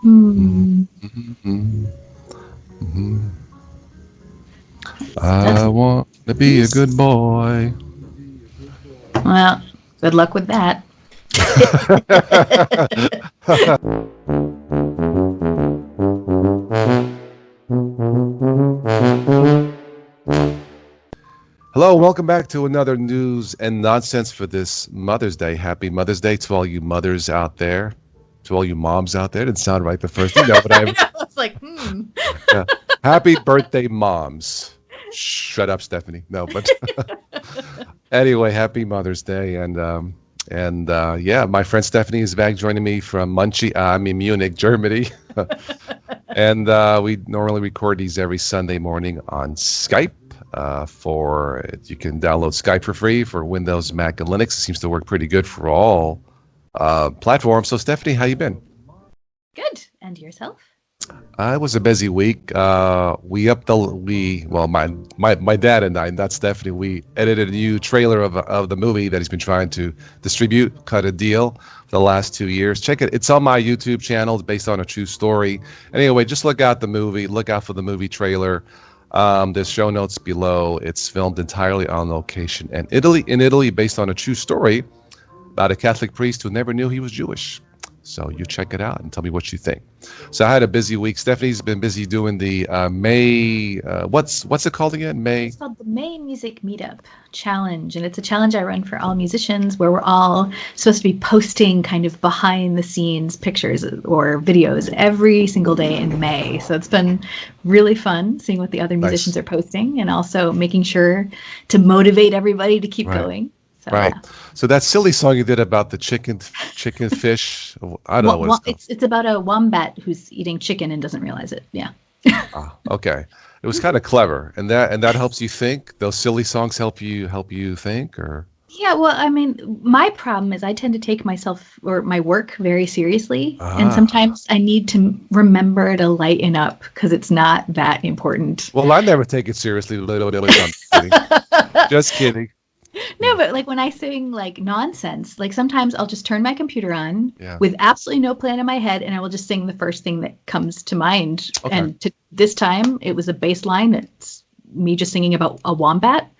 Hmm. I want to be a good boy. Well, good luck with that. Hello, welcome back to another news and nonsense for this Mother's Day. Happy Mother's Day to all you mothers out there, to all you moms out there. Didn't sound right the first thing, no, but I was like, yeah. Happy birthday, moms. Shut up, Stephanie. No, but anyway, happy Mother's Day, and yeah, my friend Stephanie is back joining me from Munich, Germany, and we normally record these every Sunday morning on Skype. You can download Skype for free for Windows, Mac, and Linux. It seems to work pretty good for all platforms. So, Stephanie, how you been? good. And yourself? It was a busy week. My dad and I, not Stephanie, we edited a new trailer of the movie that he's been trying to distribute, cut a deal for the last 2 years. Check it. It's on my YouTube channel. It's based on a true story. Anyway, just look out for the movie trailer. There's show notes below. It's filmed entirely on location in Italy, based on a true story about a Catholic priest who never knew he was Jewish. So you check it out and tell me what you think. So I had a busy week. Stephanie's been busy doing the May. What's it called again? May. It's called the May Music Meetup Challenge, and it's a challenge I run for all musicians where we're all supposed to be posting kind of behind the scenes pictures or videos every single day in May. So it's been really fun seeing what the other musicians are posting, and also making sure to motivate everybody to keep going. So, right. So that silly song you did about the chicken fish, I don't know what it's called. It's about a wombat who's eating chicken and doesn't realize it. Yeah. Okay. It was kind of clever, and that helps you think. Those silly songs help you think, or. Yeah, well, I mean, my problem is I tend to take myself or my work very seriously, and sometimes I need to remember to lighten up because it's not that important. Well, I never take it seriously. Just kidding. No, but like when I sing like nonsense, like sometimes I'll just turn my computer on with absolutely no plan in my head, and I will just sing the first thing that comes to mind. Okay. And this time it was a bass line. It's me just singing about a wombat.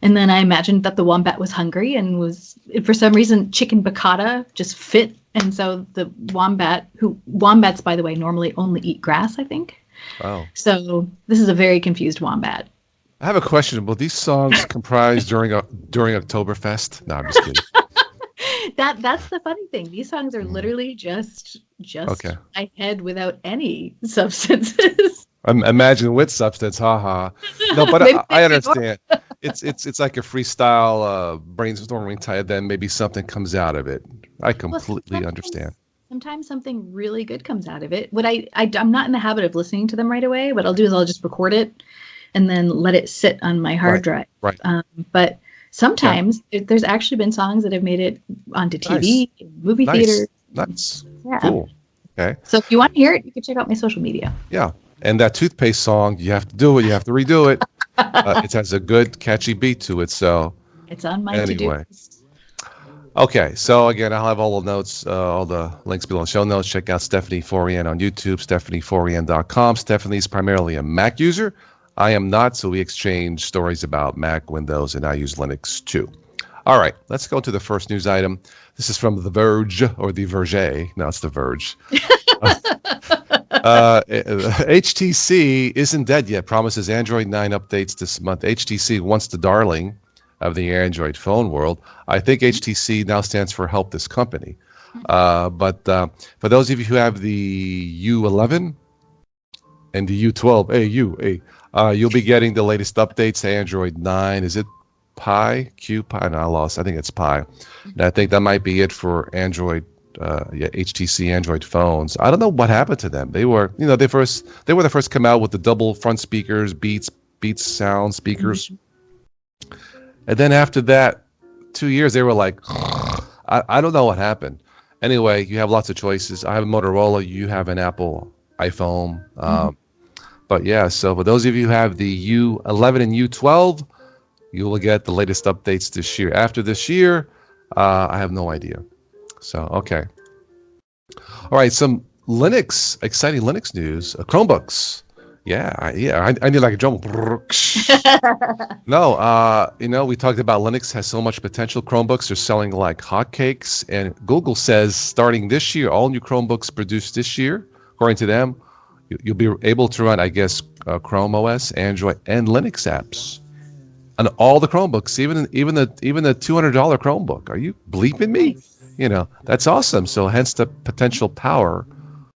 And then I imagined that the wombat was hungry and for some reason, chicken piccata just fit. And so the wombats, by the way, normally only eat grass, I think. Wow. So this is a very confused wombat. I have a question. Will these songs comprise during Oktoberfest? No, I'm just kidding. That's the funny thing. These songs are literally just my head without any substances. Imagine with substance, haha. No, but I understand. It's like a freestyle brainstorming type. Then maybe something comes out of it. I completely understand. Sometimes something really good comes out of it. I'm not in the habit of listening to them right away. What I'll do is I'll just record it and then let it sit on my hard drive. Right. But sometimes there's actually been songs that have made it onto TV, movie theaters. That's cool. Okay. So if you want to hear it, you can check out my social media. Yeah. And that toothpaste song, you have to do it. You have to redo it. It has a good, catchy beat to it. So it's on my to-do list. Okay, so again, I'll have all the notes, all the links below in the show notes. Check out Stephanie Forian on YouTube, stephanieforian.com. Stephanie's primarily a Mac user. I am not, so we exchange stories about Mac, Windows, and I use Linux too. All right, let's go to the first news item. This is from The Verge, or The Verge. No, it's The Verge. HTC isn't dead yet, promises Android 9 updates this month. HTC, once the darling of the Android phone world. I think HTC now stands for Help This Company. But for those of you who have the U11 and the U12, you'll be getting the latest updates to Android 9. Is it Pi? Q-Pi? No, I think it's Pi. And I think that might be it for Android, HTC Android phones. I don't know what happened to them. They were, they were the first to come out with the double front speakers, Beats sound speakers. Mm-hmm. And then after that, 2 years, they were like, I don't know what happened. Anyway, you have lots of choices. I have a Motorola. You have an Apple iPhone. But yeah, so for those of you who have the U11 and U12, you will get the latest updates this year. After this year, I have no idea. So, okay. All right, some Linux, exciting Linux news. Chromebooks. I need like a drum. No, we talked about Linux has so much potential. Chromebooks are selling like hotcakes, and Google says starting this year, all new Chromebooks produced this year, according to them, you'll be able to run, I guess, Chrome OS, Android, and Linux apps on all the Chromebooks, even the $200 Chromebook. Are you bleeping me? That's awesome. So hence the potential power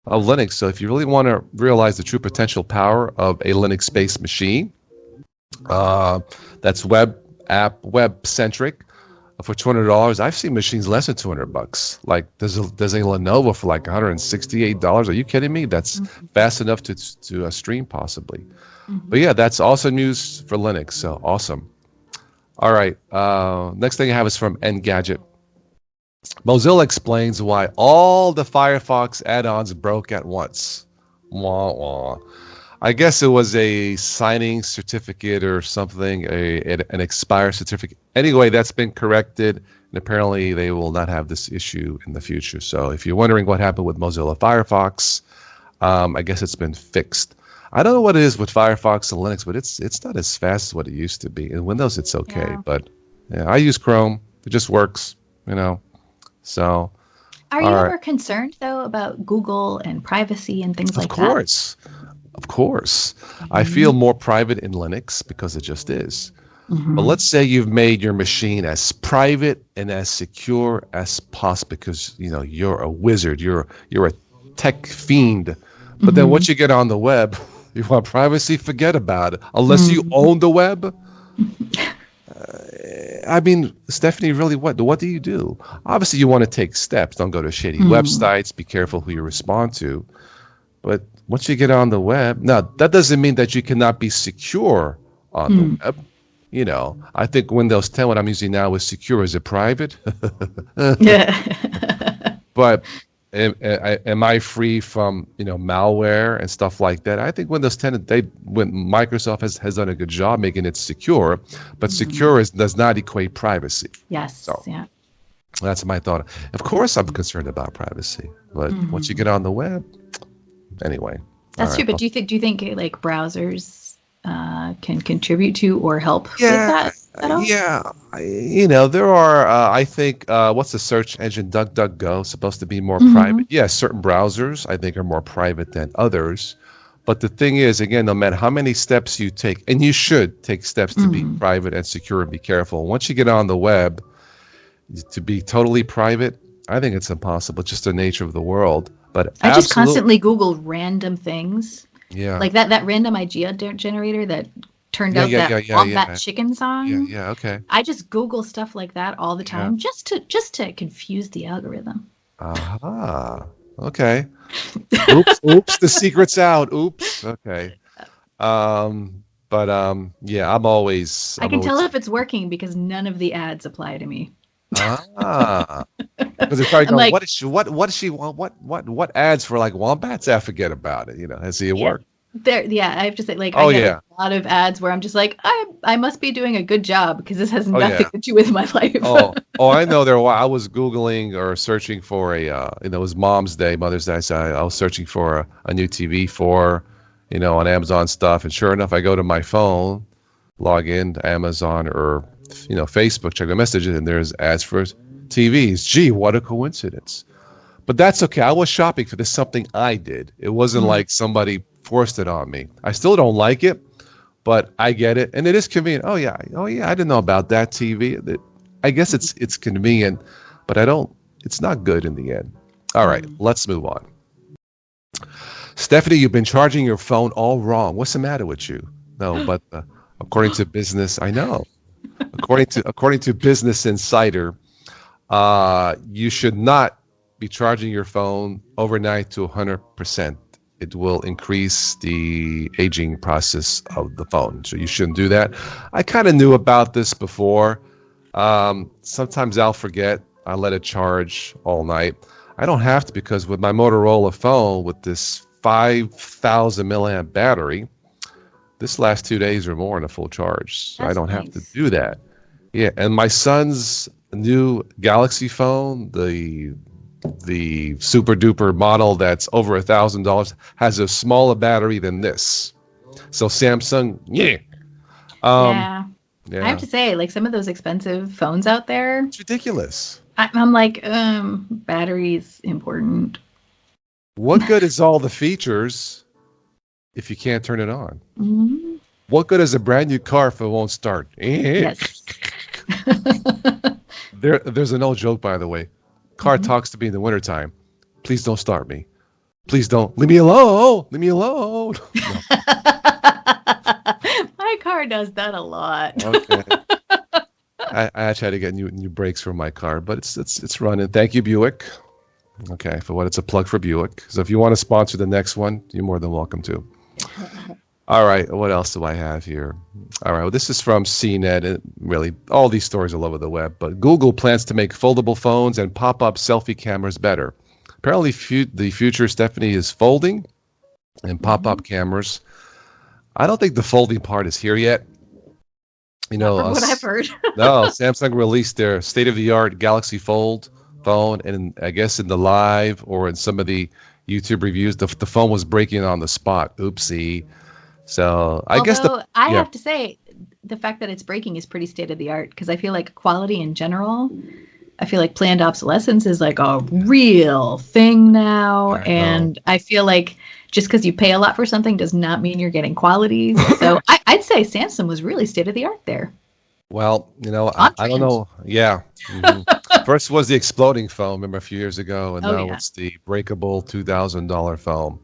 of Linux. So if you really want to realize the true potential power of a Linux-based machine, that's web-centric, for $200. I've seen machines less than $200. Like there's a Lenovo for like $168. Are you kidding me? That's fast enough to stream possibly. But yeah, that's also news for Linux. So awesome. All right. Next thing I have is from Engadget. Mozilla explains why all the Firefox add-ons broke at once. Wah, wah. I guess it was a signing certificate or something, an expired certificate. Anyway, that's been corrected, and apparently they will not have this issue in the future. So if you're wondering what happened with Mozilla Firefox, I guess it's been fixed. I don't know what it is with Firefox and Linux, but it's not as fast as what it used to be. In Windows, it's okay, but yeah, I use Chrome. It just works, So, are you ever concerned though about Google and privacy and things like that? Of course. I feel more private in Linux because it just is. But let's say you've made your machine as private and as secure as possible because you're a wizard, you're a tech fiend. But then once you get on the web, you want privacy, forget about it. Unless you own the web. I mean, Stephanie, really, what do you do? Obviously, you want to take steps. Don't go to shady websites. Be careful who you respond to. But once you get on the web, now that doesn't mean that you cannot be secure on the web. I think Windows 10, what I'm using now, is secure. Is it private? Yeah. But am I free from malware and stuff like that? I think Windows 10, when Microsoft has done a good job making it secure, but secure does not equate privacy. Yes. So, yeah. That's my thought. Of course, I'm concerned about privacy, but once you get on the web, anyway. That's true. But do you think like browsers can contribute to or help with that at all? Yeah. There are, I think, what's the search engine? DuckDuckGo, supposed to be more private. Yeah, certain browsers, I think, are more private than others. But the thing is, again, no matter how many steps you take, and you should take steps to be private and secure and be careful. Once you get on the web, to be totally private, I think it's impossible. It's just the nature of the world. But I just constantly Google random things. Yeah. Like that random idea generator that turned out that Wombat Chicken song. Yeah, okay. I just Google stuff like that all the time just to confuse the algorithm. Okay. Oops, the secret's out. Oops. Okay. Yeah, I'm always I can tell if it's working because none of the ads apply to me. Because they're probably going, what does she want? What ads for like wombats? I forget about it. I see it work. I have to say, like, I get a lot of ads where I'm just like, I must be doing a good job because this has nothing to do with my life. I know there. I was Googling or searching for it was Mother's Day. So I was searching for a new TV on Amazon stuff, and sure enough, I go to my phone, log in to Amazon or Facebook, check the messages, and there's ads for TVs. Gee, what a coincidence. But that's okay. I was shopping for this, something I did. It wasn't like somebody forced it on me. I still don't like it, but I get it. And it is convenient. Oh yeah, I didn't know about that TV. I guess it's convenient, but it's not good in the end. All right, let's move on. Stephanie, you've been charging your phone all wrong. What's the matter with you? No, but according to business, I know. According to Business Insider, you should not be charging your phone overnight to 100%. It will increase the aging process of the phone, so you shouldn't do that. I kind of knew about this before. Sometimes I'll forget. I let it charge all night. I don't have to because with my Motorola phone with this 5,000 milliamp battery, this lasts 2 days or more in a full charge. So I don't have to do that. Yeah, and my son's new Galaxy phone, the the super duper model that's over $1,000 has a smaller battery than this. So Samsung, yeah. Yeah. Yeah. I have to say, like some of those expensive phones out there, It's ridiculous. I'm like, battery's important. What good is all the features if you can't turn it on? Mm-hmm. What good is a brand new car if it won't start? Yes. There's an old joke, by the way. Car talks to me in the wintertime. Please don't start me. Please don't. Leave me alone. Leave me alone. No. My car does that a lot. Okay. I actually had to get new brakes for my car, but it's running. Thank you, Buick. Okay, for what it's a plug for Buick. So if you want to sponsor the next one, you're more than welcome to. All right, what else do I have here? All right, well, this is from CNET. And really, all these stories all over the web. But Google plans to make foldable phones and pop-up selfie cameras better. Apparently, the future, Stephanie, is folding and pop-up cameras. I don't think the folding part is here yet. You know, from what I've heard. No, Samsung released their state-of-the-art Galaxy Fold phone, and I guess in the live or in some of the YouTube reviews, the phone was breaking on the spot. Oopsie. So I guess I have to say, the fact that it's breaking is pretty state of the art because I feel like quality in general, I feel like planned obsolescence is like a real thing now. And I feel like just because you pay a lot for something does not mean you're getting quality. So I'd say Samsung was really state of the art there. Well, you know, I don't know. Yeah. Mm-hmm. First was the exploding phone, remember a few years ago, and now it's the breakable $2,000 phone.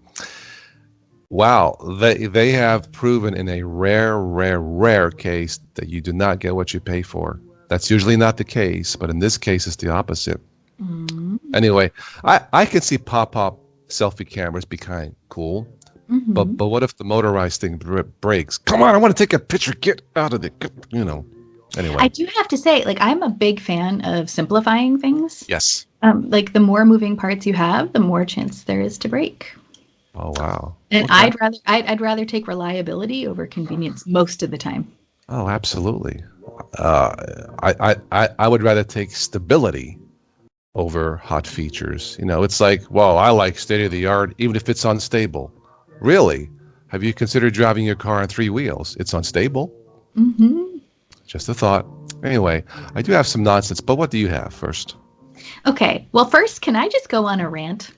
Wow, they have proven in a rare case that you do not get what you pay for. That's usually not the case, but in this case, it's the opposite. Mm-hmm. Anyway, I can see pop-up selfie cameras be kind of cool, but what if the motorized thing breaks? Come on, I want to take a picture. Get out of it. You know. Anyway, I do have to say, like, I'm a big fan of simplifying things. Yes. Like the more moving parts you have, the more chance there is to break. Oh wow! And I'd rather take reliability over convenience most of the time. Oh, absolutely. I would rather take stability over hot features. You know, it's like, well, I like state of the art, even if it's unstable. Really? Have you considered driving your car on 3 wheels? It's unstable. Mm-hmm. Just a thought. Anyway, I do have some nonsense, but what do you have first? Okay. Well, first, can I just go on a rant?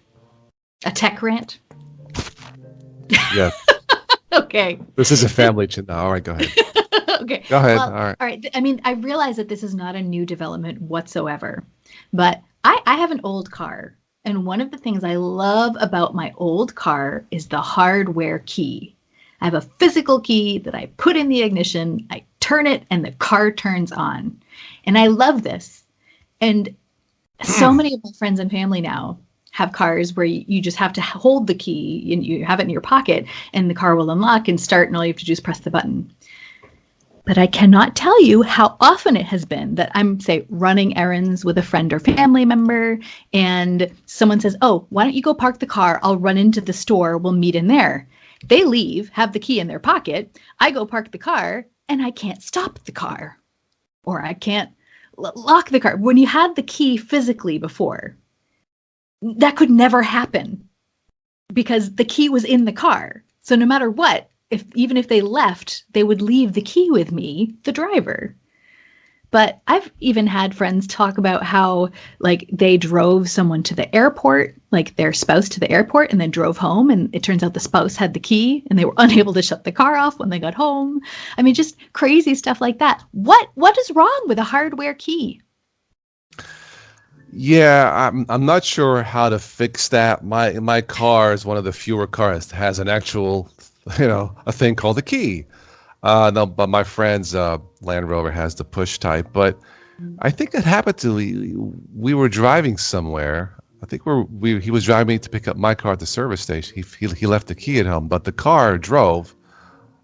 A tech rant? Yeah. Okay. This is a family channel. All right, go ahead. Okay. Go ahead. Well, all right. I mean, I realize that this is not a new development whatsoever, but I have an old car. And one of the things I love about my old car is the hardware key. I have a physical key that I put in the ignition, I turn it, and the car turns on. And I love this. And so many of my friends and family now have cars where you just have to hold the key and you have it in your pocket and the car will unlock and start and all you have to do is press the button. But I cannot tell you how often it has been that I'm, say, running errands with a friend or family member and someone says, oh, why don't you go park the car? I'll run into the store. We'll meet in there. They leave, have the key in their pocket. I go park the car and I can't stop the car or I can't lock the car. When you had the key physically before, that could never happen because the key was in the car. So no matter what, even if they left, they would leave the key with me, the driver. But I've even had friends talk about how, like, they drove someone to the airport, like their spouse to the airport, and then drove home. And it turns out the spouse had the key and they were unable to shut the car off when they got home. I mean, just crazy stuff like that. What is wrong with a hardware key? Yeah, I'm not sure how to fix that. My car is one of the fewer cars that has an actual, a thing called a key. No, but my friend's Land Rover has the push type. But I think that happened to we were driving somewhere. I think he was driving me to pick up my car at the service station. He left the key at home, but the car drove.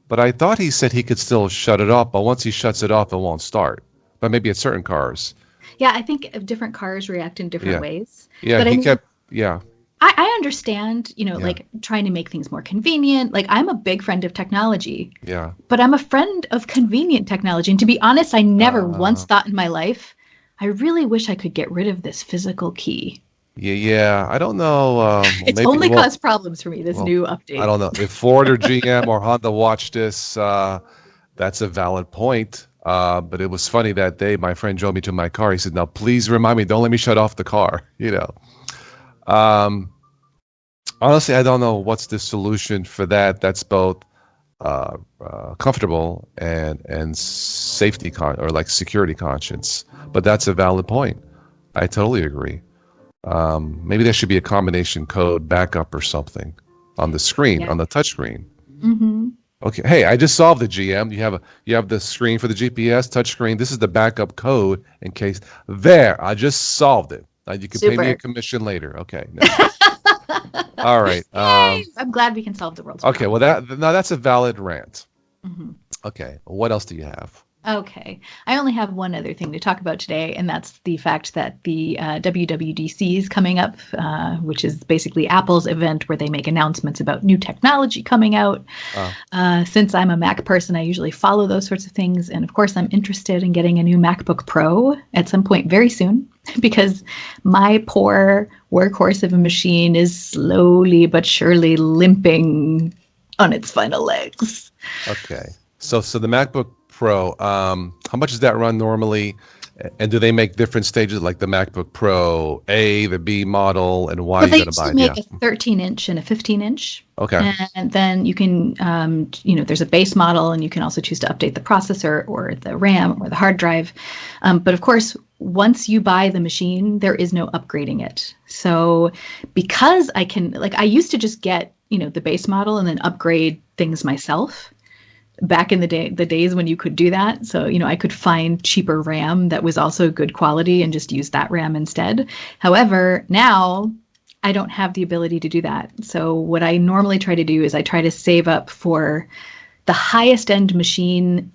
But I thought he said he could still shut it off. But once he shuts it off, it won't start. But maybe at certain cars. Yeah, I think different cars react in different ways. Yeah, but yeah. I understand, like trying to make things more convenient. Like I'm a big friend of technology. Yeah. But I'm a friend of convenient technology. And to be honest, I never once thought in my life, I really wish I could get rid of this physical key. Yeah. I don't know. It's Maybe. only caused problems for me, this new I update. don't know if Ford or GM or Honda watch this. That's a valid point. But it was funny that day. My friend drove me to my car. He said, "Now, please remind me. Don't let me shut off the car." Um, Honestly, I don't know what's the solution for that. That's both comfortable and safety or like security conscience. But that's a valid point. I totally agree. Maybe there should be a combination code backup or something on the screen, Yeah. on the touch screen. Mm-hmm. Okay. Hey, I just solved the GM. You have the screen for the GPS touch screen. This is the backup code in case. There, I just solved it. Now you can pay me a Super. commission later. Okay. No. All right. Yay! I'm glad we can solve the world's Okay. Well, problems. that's a valid rant. Hmm. Okay. What else do you have? Okay. I only have one other thing to talk about today, and that's the fact that the WWDC is coming up, which is basically Apple's event where they make announcements about new technology coming out. Since I'm a Mac person, I usually follow those sorts of things. And of course, I'm interested in getting a new MacBook Pro at some point very soon because my poor workhorse of a machine is slowly but surely limping on its final legs. Okay. So the MacBook Pro, how much does that run normally? And do they make different stages like the MacBook Pro A, the B model, and why Well, are you they going to buy usually it? make a 13-inch and a 15-inch. Okay. And then you can, there's a base model, and you can also choose to update the processor or the RAM or the hard drive. But of course, once you buy the machine, there is no upgrading it. So because I used to just get, the base model and then upgrade things myself back in the days when you could do that. So, I could find cheaper RAM that was also good quality and just use that RAM instead. However, now I don't have the ability to do that. So what I normally try to do is I try to save up for the highest end machine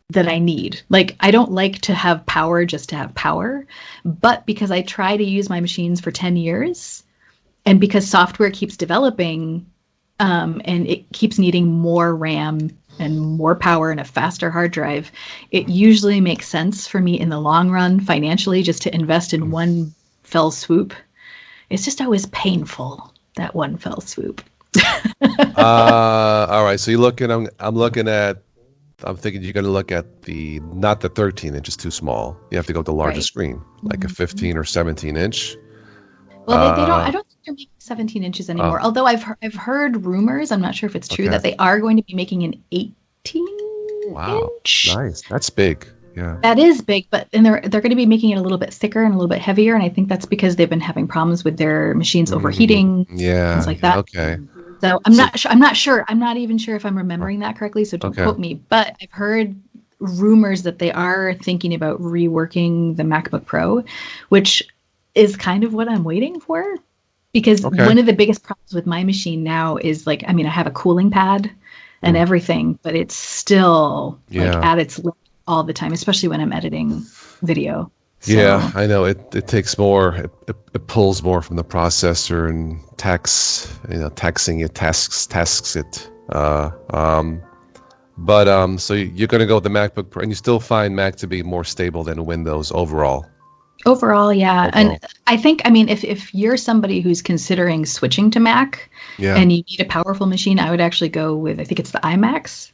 that I need. Like, I don't like to have power just to have power, but because I try to use my machines for 10 years and because software keeps developing, and it keeps needing more RAM and more power and a faster hard drive, it usually makes sense for me in the long run financially just to invest in one fell swoop. It's just always painful, that one fell swoop. All right. So I'm thinking you're going to look at not the 13 inch is too small. You have to go with the larger Right. screen, like a 15 or 17 inch. Well, they don't. I don't think they're making 17 inches anymore. Although I've heard rumors. I'm not sure if it's true Okay. that they are going to be making an 18 Wow. inch. Nice. That's big. Yeah. That is big, but and they're going to be making it a little bit thicker and a little bit heavier, and I think that's because they've been having problems with their machines overheating, Yeah. things like that. Okay. So I'm not sure. I'm not sure. I'm not even sure if I'm remembering that correctly. So don't Okay. quote me. But I've heard rumors that they are thinking about reworking the MacBook Pro, which is kind of what I'm waiting for. Because Okay. one of the biggest problems with my machine now is I have a cooling pad and everything, but it's still at its limit all the time, especially when I'm editing video. So, Yeah, I know it takes more. It pulls more from the processor and taxing it, tasks it. So you're going to go with the MacBook Pro, and you still find Mac to be more stable than Windows overall. overall, yeah. And I think, if you're somebody who's considering switching to Mac and you need a powerful machine, I would actually go with, I think it's the iMacs.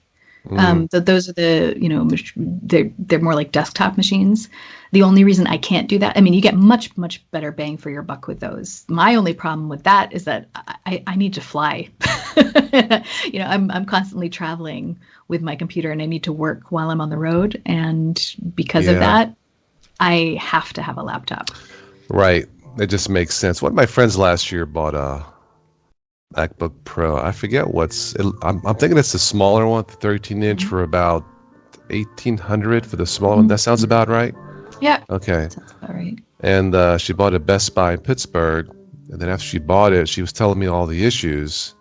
Those are they're more like desktop machines. The only reason I can't do that, you get much, much better bang for your buck with those. My only problem with that is that I need to fly. I'm constantly traveling with my computer and I need to work while I'm on the road. And because of that, I have to have a laptop. Right. It just makes sense. One of my friends last year bought a MacBook Pro. I forget I'm thinking it's the smaller one, the 13-inch for about $1,800 for the smaller one. That sounds about right? Yeah. Okay. Sounds about right. And she bought it at Best Buy in Pittsburgh. And then after she bought it, she was telling me all the issues.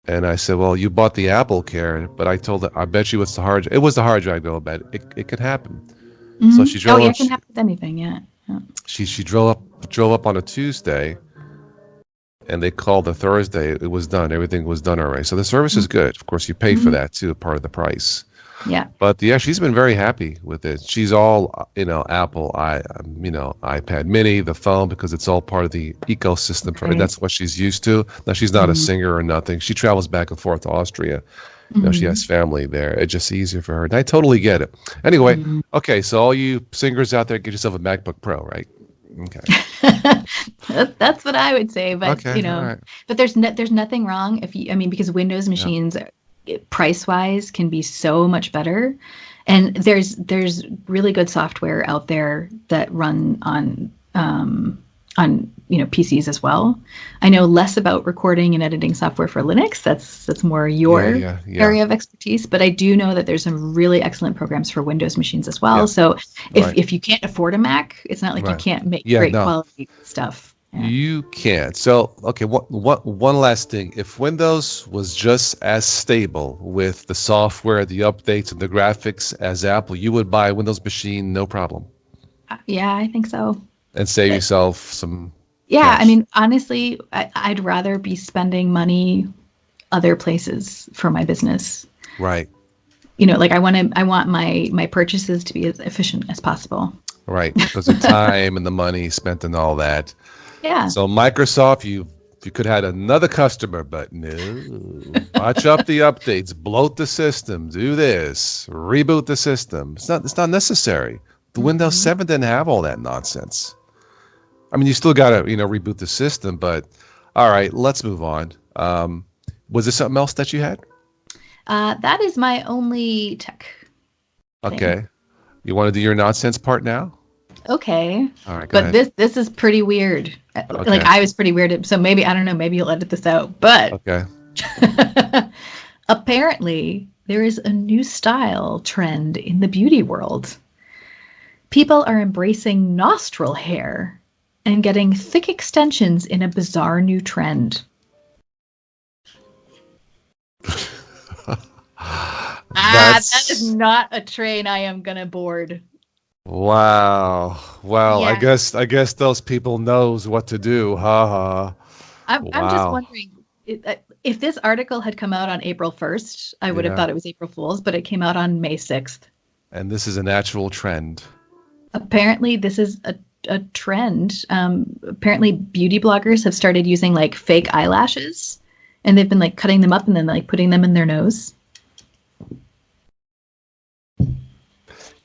And I said, well, you bought the Apple Care. But I told her, I bet you it was the hard drive, though, but it could happen. Mm-hmm. So she drove up. It can happen with anything, yeah. She drove up on a Tuesday. And they called the Thursday. It was done. Everything was done already. So the service is good. Of course, you pay for that too, part of the price. Yeah. But yeah, she's been very happy with it. She's all, Apple, iPad Mini, the phone, because it's all part of the ecosystem for her. Right. That's what she's used to. Now, she's not a singer or nothing. She travels back and forth to Austria. She has family there. It's just easier for her. And I totally get it. Anyway, okay, so all you singers out there, get yourself a MacBook Pro, right? Okay. That's what I would say. But, right. but there's nothing wrong because Windows machines, price-wise, can be so much better. And there's really good software out there that run on PCs as well. I know less about recording and editing software for Linux. That's more your area of expertise. But I do know that there's some really excellent programs for Windows machines as well. Yeah. So if you can't afford a Mac, it's not like you can't make great quality stuff. Yeah. You can. So, okay, one last thing. If Windows was just as stable with the software, the updates, and the graphics as Apple, you would buy a Windows machine, no problem. Yeah, I think so. And save yourself some cash. I mean, honestly, I'd rather be spending money other places for my business. Right. I want my purchases to be as efficient as possible. Right, because the time and the money spent and all that. Yeah. So Microsoft, you could have had another customer, but no. Watch up the updates, bloat the system, do this, reboot the system. It's not necessary. The Windows 7 didn't have all that nonsense. I mean, you still got to, reboot the system, but all right, let's move on. Was there something else that you had? That is my only tech thing. Okay. You want to do your nonsense part now? Okay. All right, go ahead. This is pretty weird. Okay. I was pretty weird. So maybe, I don't know, maybe you'll edit this out. But okay. Apparently, there is a new style trend in the beauty world. People are embracing nostril hair and getting thick extensions in a bizarre new trend. That is not a train I am gonna board. Wow. Well, Yeah. I guess those people knows what to do. Ha ha. I'm just wondering if this article had come out on April 1st, I would have thought it was April Fool's, but it came out on May 6th. And this is an actual trend. Apparently, this is a trend. Apparently, beauty bloggers have started using fake eyelashes, and they've been cutting them up and then putting them in their nose.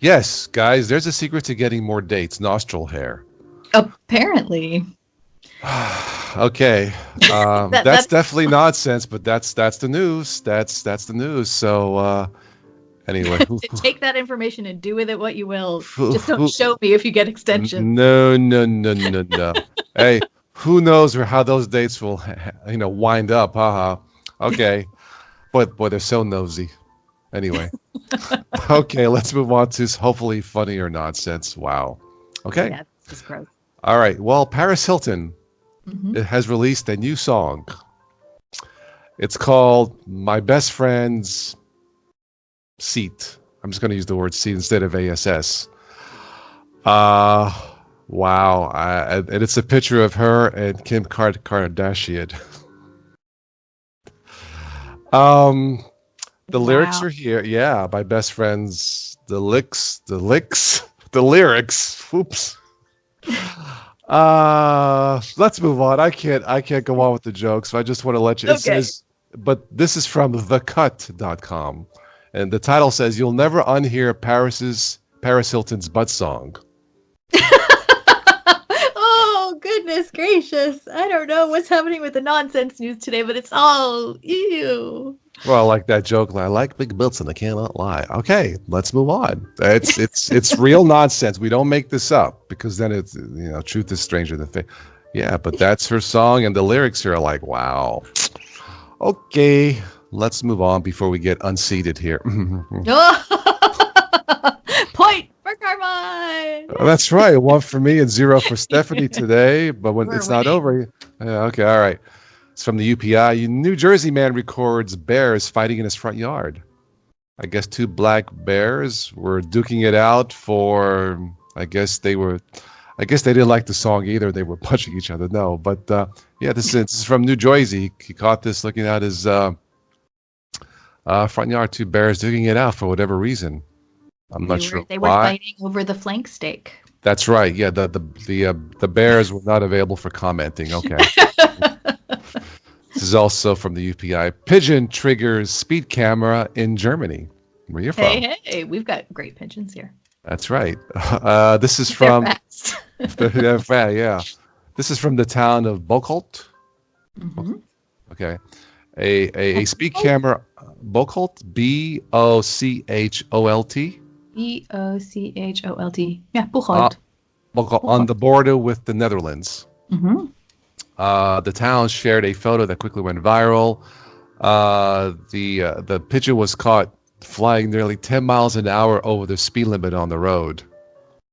Yes, guys, there's a secret to getting more dates: nostril hair. Apparently. Okay, that's definitely nonsense, but that's the news. That's the news. So anyway, take that information and do with it what you will. Just don't show me if you get extensions. No. Hey, who knows how those dates will, wind up? Haha. Okay, but boy, they're so nosy. Anyway, okay, let's move on to hopefully funnier nonsense. Wow. Okay. Yeah, this is gross. All right. Well, Paris Hilton has released a new song. It's called "My Best Friend's Seat." I'm just going to use the word "seat" instead of ASS. Wow. And it's a picture of her and Kim Kardashian. The lyrics are here. Yeah, my best friend's the lyrics. Oops. Let's move on. I can't go on with the jokes. So I just want to let you. Okay. But this is from thecut.com, and the title says "You'll never unhear Paris Hilton's butt song." Oh, goodness gracious! I don't know what's happening with the nonsense news today, but it's all ew. Well, like that joke, I like big butts and I cannot lie. Okay, let's move on. It's real nonsense. We don't make this up because then it's truth is stranger than fake. Yeah, but that's her song and the lyrics are like, wow. Okay, let's move on before we get unseated here. Point for Carmine. That's right. 1 for me and 0 for Stephanie today. But when it's not over, yeah, okay, all right. It's from the UPI. New Jersey man records bears fighting in his front yard. I guess 2 black bears were duking it out for. I guess they didn't like the song either. They were punching each other. No, but yeah, this is from New Jersey. He caught this looking at his Front yard, two bears digging it out for whatever reason. I'm not sure They why. were fighting over the flank steak. That's right. Yeah, the bears were not available for commenting. Okay. This is also from the UPI. Pigeon triggers speed camera in Germany. Where you from? Hey, we've got great pigeons here. That's right. This is from. Yeah. This is from the town of Bocholt. Mm-hmm. Okay. A speed camera, Bocholt, Bocholt. Bocholt. Yeah, Bocholt. On the border with the Netherlands. Mm-hmm. The town shared a photo that quickly went viral. The pigeon was caught flying nearly 10 miles an hour over the speed limit on the road.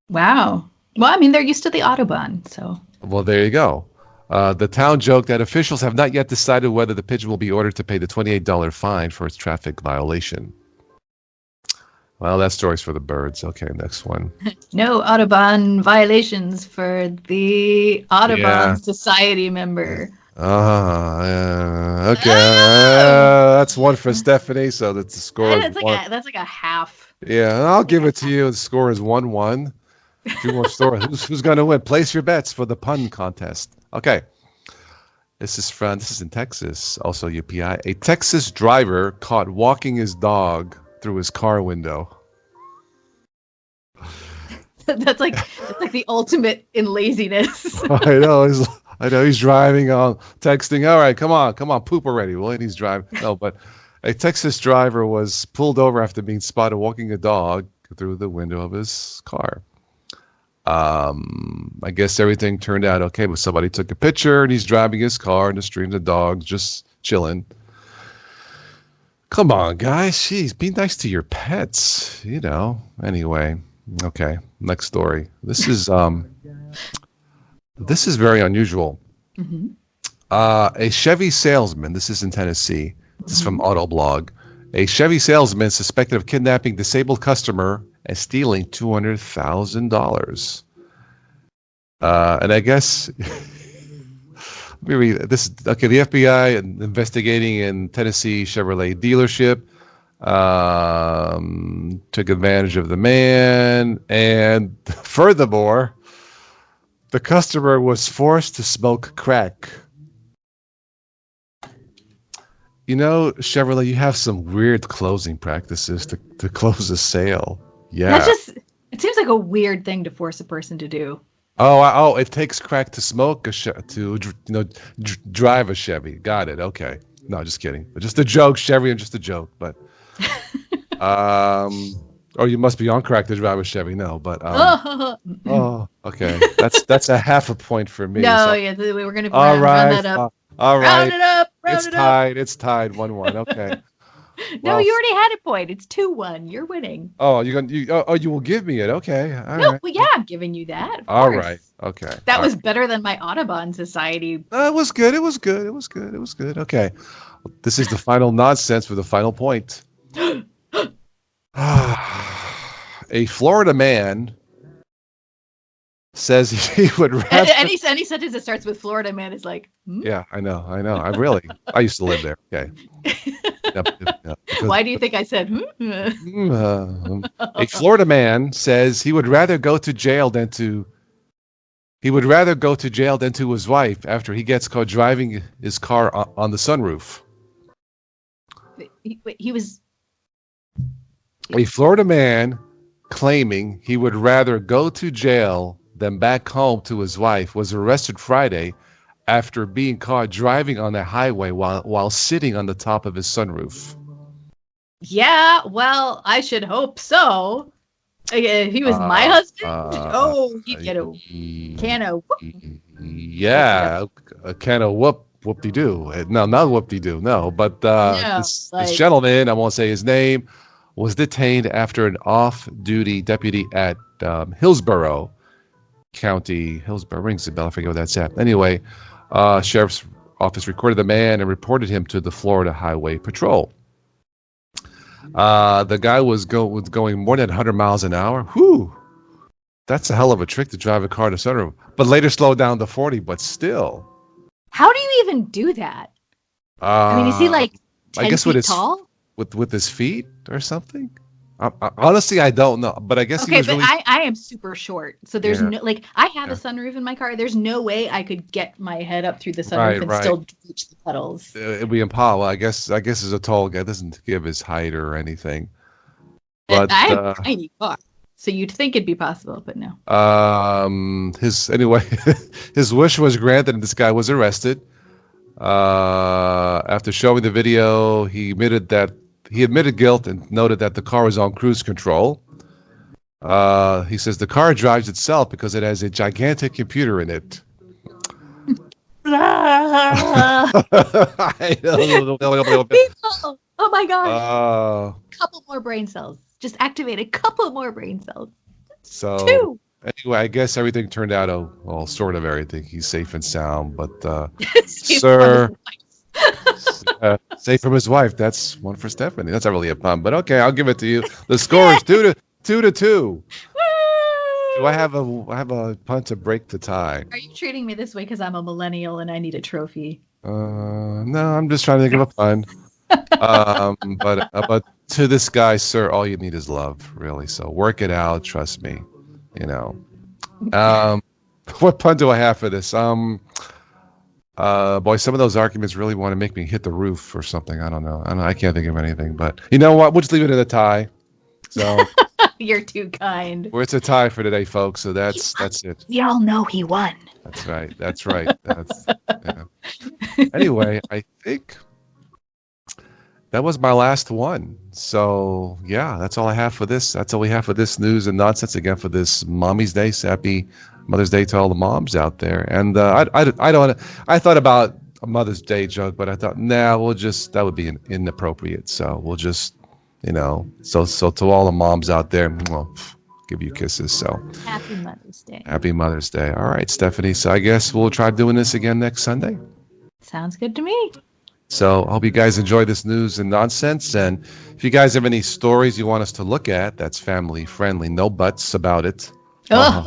Wow. Well, I mean, they're used to the Autobahn, so. Well, there you go. The town joked that officials have not yet decided whether the pigeon will be ordered to pay the $28 fine for its traffic violation. Well, that story's for the birds. Okay, next one. No Autobahn violations for the Autobahn Society member. Okay. That's one for Stephanie, so that's the score. That's like a half. Yeah, I'll give it to you. The score is 1-1. Two more stories. Who's going to win? Place your bets for the pun contest. Okay. This is in Texas, also UPI. A Texas driver caught walking his dog through his car window. That's like the ultimate in laziness. I know he's driving on texting. All right, come on, poop already. Well, and he's driving. No, but a Texas driver was pulled over after being spotted walking a dog through the window of his car. I guess everything turned out okay, but somebody took a picture and he's driving his car in the street, the dog's just chilling. Come on, guys. Jeez, be nice to your pets, Anyway, okay, next story. This is very unusual. Mm-hmm. A Chevy salesman, this is in Tennessee, this is from Autoblog. A Chevy salesman suspected of kidnapping disabled customer and stealing $200,000. And I guess, let me read this. Okay, the FBI investigating in Tennessee Chevrolet dealership took advantage of the man, and furthermore, the customer was forced to smoke crack. Chevrolet, you have some weird closing practices to close a sale. Yeah. It seems like a weird thing to force a person to do. Oh, it takes crack to smoke drive a Chevy. Got it. Okay. No, just kidding. Just a joke, Chevy, and just a joke. But, you must be on crack to drive a Chevy. No, but, okay. That's a half a point for me. No, we were going to round that up. All right. Round it up. It's tied 1-1. Okay. No, you already had a point. It's 2-1. You're winning. Oh, you will give me it. Okay. All right. Well, yeah, I'm giving you that. All right. Okay. That was better than my Autobahn Society. It was good. Okay. This is the final nonsense for the final point. A Florida man says he would rather... Any sentence that starts with Florida man is like... Yeah, I know. I used to live there. Okay. Why do you think I said... A Florida man says he would rather go to jail than to his wife after he gets caught driving his car on the sunroof. He was... A Florida man claiming he would rather go to jail than back home to his wife was arrested Friday after being caught driving on the highway while sitting on the top of his sunroof. Yeah, well, I should hope so. If he was my husband, he'd get a can of whoop. Yeah, a can of whoop-de-doo. No, not whoop-de-doo, no. But this gentleman, I won't say his name, was detained after an off-duty deputy at Hillsborough County. Hillsborough rings a bell. I forget what that's at. Anyway, sheriff's office recorded the man and reported him to the Florida Highway Patrol. The guy was going more than 100 miles an hour. Whew. That's a hell of a trick to drive a car to sunroof. But later slowed down to 40, but still. How do you even do that? I mean, is he like 10 feet tall? with his feet or something? Honestly, I don't know, but I guess he was really. I am super short, so there's no like I have a sunroof in my car. There's no way I could get my head up through the sunroof and still reach the pedals. It'd be impossible. I guess as a tall guy doesn't give his height or anything. But I have a tiny car, so you'd think it'd be possible, but no. His wish was granted, and this guy was arrested. After showing the video, he admitted guilt and noted that the car was on cruise control. He says the car drives itself because it has a gigantic computer in it. People! Oh my gosh! Couple more brain cells. Just activate a couple more brain cells. So 2. Anyway, I guess everything turned out sort of everything. He's safe and sound, but sir. Safe from his wife. That's one for Stephanie. That's not really a pun, but okay, I'll give it to you. The score is 2 to 2. Do I have a pun to break the tie? Are you treating me this way because I'm a millennial and I need a trophy? No, I'm just trying to think of a pun. But to this guy, sir, all you need is love, really. So work it out. Trust me. What pun do I have for this? Boy, some of those arguments really want to make me hit the roof or something. I don't know. I can't think of anything. But you know what? We'll just leave it at a tie. So you're too kind. Well, it's a tie for today, folks. So that's it. We all know he won. That's right. Yeah. Anyway, I think that was my last one. So yeah, that's all I have for this. That's all we have for this news and nonsense again for this Mommy's Day. Happy Mother's Day to all the moms out there. And I thought about a Mother's Day joke, but I thought, that would be inappropriate. So we'll just, so to all the moms out there, well, give you kisses. So Happy Mother's Day. Happy Mother's Day. All right, Stephanie. So I guess we'll try doing this again next Sunday. Sounds good to me. So I hope you guys enjoy this news and nonsense. And if you guys have any stories you want us to look at, that's family friendly, no buts about it. That's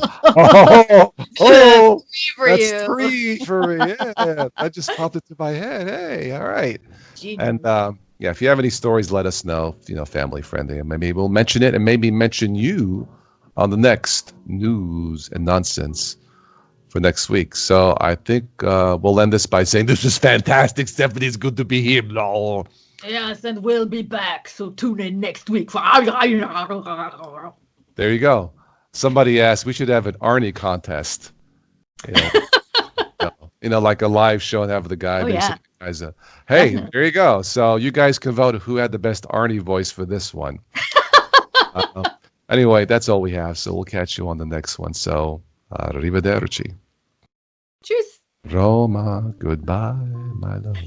3 for me. Yeah, that just popped into my head. Hey, all right. Genius. And if you have any stories, let us know. Family friendly, and maybe we'll mention it, and maybe mention you on the next news and nonsense for next week. So I think we'll end this by saying this is fantastic. Stephanie, it's good to be here. Yes, and we'll be back. So tune in next week. There you go. Somebody asked, we should have an Arnie contest. Like a live show and have the guy. Guys, hey, there you go. So you guys can vote who had the best Arnie voice for this one. Anyway, that's all we have. So we'll catch you on the next one. So, arrivederci. Tschüss. Roma, goodbye, my love.